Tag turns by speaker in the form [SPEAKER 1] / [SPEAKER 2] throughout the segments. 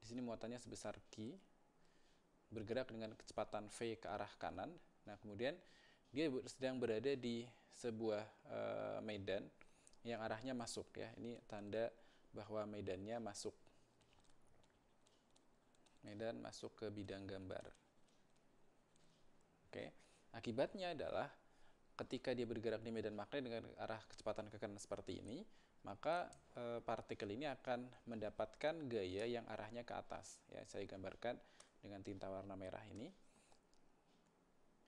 [SPEAKER 1] Di sini muatannya sebesar Q, bergerak dengan kecepatan V ke arah kanan. Nah, kemudian dia sedang berada di sebuah medan yang arahnya masuk ya. Ini tanda bahwa medannya masuk. Medan masuk ke bidang gambar. Oke. Akibatnya adalah ketika dia bergerak di medan magnet dengan arah kecepatan ke kanan seperti ini, maka partikel ini akan mendapatkan gaya yang arahnya ke atas. Ya, saya gambarkan dengan tinta warna merah ini.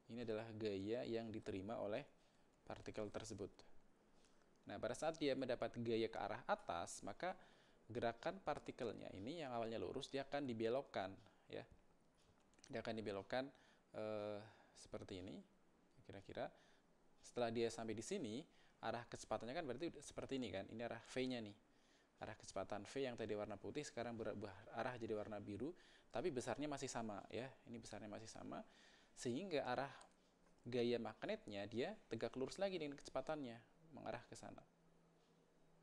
[SPEAKER 1] Ini adalah gaya yang diterima oleh partikel tersebut. Nah, pada saat dia mendapat gaya ke arah atas, maka gerakan partikelnya ini yang awalnya lurus, dia akan dibelokkan, ya. Dia akan dibelokkan seperti ini, kira-kira. Setelah dia sampai di sini, arah kecepatannya kan berarti seperti ini kan. Ini arah V-nya nih. Arah kecepatan V yang tadi warna putih sekarang berubah arah jadi warna biru, tapi besarnya masih sama ya. Ini besarnya masih sama, sehingga arah gaya magnetnya dia tegak lurus lagi dengan kecepatannya mengarah ke sana.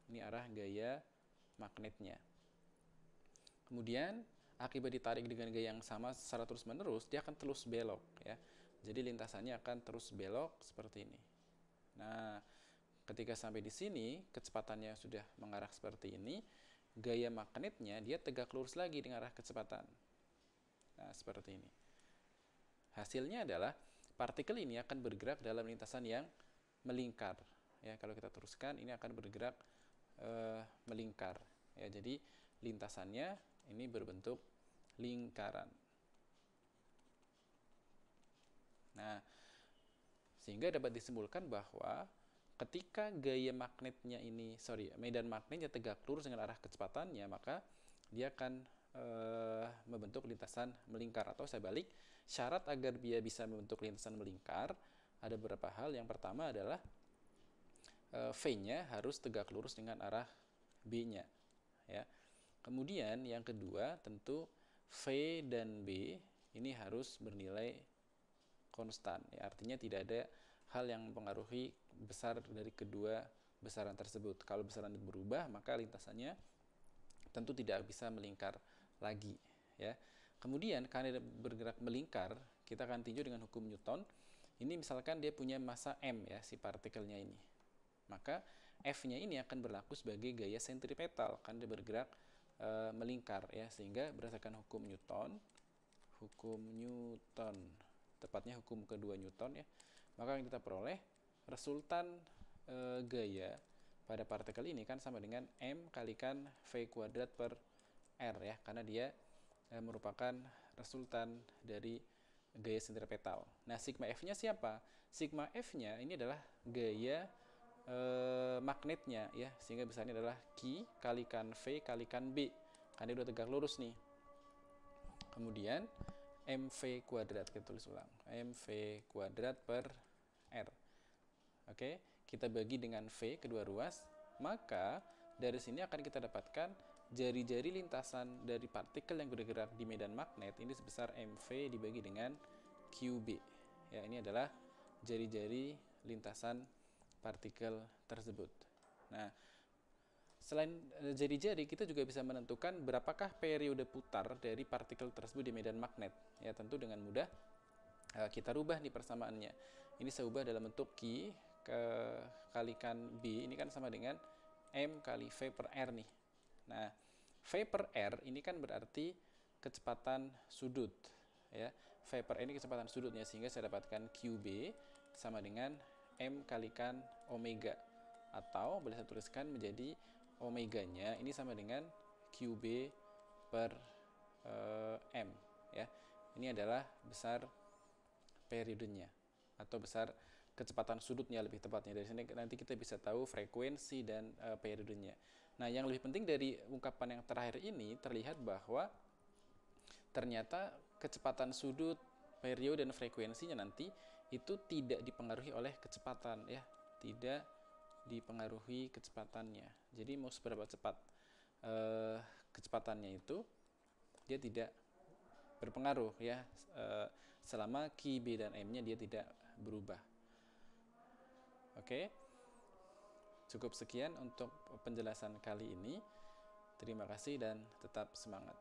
[SPEAKER 1] Ini arah gaya magnetnya. Kemudian akibat ditarik dengan gaya yang sama secara terus-menerus, dia akan terus belok ya. Jadi lintasannya akan terus belok seperti ini. Nah, ketika sampai di sini, kecepatannya sudah mengarah seperti ini, gaya magnetnya dia tegak lurus lagi dengan arah kecepatan. Nah, seperti ini. Hasilnya adalah partikel ini akan bergerak dalam lintasan yang melingkar. Ya, kalau kita teruskan, ini akan bergerak melingkar. Ya, jadi lintasannya ini berbentuk lingkaran. Nah, sehingga dapat disimpulkan bahwa ketika gaya magnetnya ini, medan magnetnya tegak lurus dengan arah kecepatannya, maka dia akan membentuk lintasan melingkar. Atau saya balik, syarat agar dia bisa membentuk lintasan melingkar ada beberapa hal. Yang pertama adalah V-nya harus tegak lurus dengan arah B-nya, ya. Kemudian yang kedua tentu V dan B ini harus bernilai konstan, ya. Artinya tidak ada hal yang mempengaruhi besar dari kedua besaran tersebut. Kalau besaran itu berubah, maka lintasannya tentu tidak bisa melingkar lagi, ya. Kemudian karena dia bergerak melingkar, kita akan tinjau dengan hukum Newton. Ini misalkan dia punya massa m ya, si partikelnya ini. Maka F-nya ini akan berlaku sebagai gaya sentripetal karena dia bergerak melingkar ya, sehingga berdasarkan hukum Newton, tepatnya hukum kedua Newton ya, maka yang kita peroleh resultan gaya pada partikel ini kan sama dengan M kalikan V kuadrat per R ya, karena dia merupakan resultan dari gaya sentripetal. Nah, sigma F-nya siapa? Sigma F-nya ini adalah gaya magnetnya ya, sehingga besarnya adalah Q kalikan V kalikan B, karena dia udah tegak lurus nih. Kemudian MV kuadrat, kita tulis ulang, MV kuadrat per R. Oke, kita bagi dengan V kedua ruas, maka dari sini akan kita dapatkan jari-jari lintasan dari partikel yang bergerak di medan magnet ini sebesar MV dibagi dengan QB. Ya, ini adalah jari-jari lintasan partikel tersebut. Nah, selain jari-jari, kita juga bisa menentukan berapakah periode putar dari partikel tersebut di medan magnet. Ya, tentu dengan mudah kita rubah nih persamaannya. Ini saya ubah dalam bentuk Q kalikan B, ini kan sama dengan M kali V per R nih. Nah, V per R ini kan berarti kecepatan sudut. Ya, V per R ini kecepatan sudutnya, sehingga saya dapatkan QB sama dengan M kalikan omega, atau boleh saya tuliskan menjadi omeganya ini sama dengan QB per M ya. Ini adalah besar periodenya atau besar kecepatan sudutnya lebih tepatnya. Dari sini nanti kita bisa tahu frekuensi dan periodenya. Nah, yang lebih penting dari ungkapan yang terakhir ini terlihat bahwa ternyata kecepatan sudut, periode dan frekuensinya nanti itu tidak dipengaruhi oleh kecepatan ya, tidak dipengaruhi kecepatannya. Jadi mau seberapa cepat kecepatannya itu dia tidak berpengaruh ya, selama Q, B dan M-nya dia tidak berubah. Oke, cukup sekian untuk penjelasan kali ini. Terima kasih dan tetap semangat.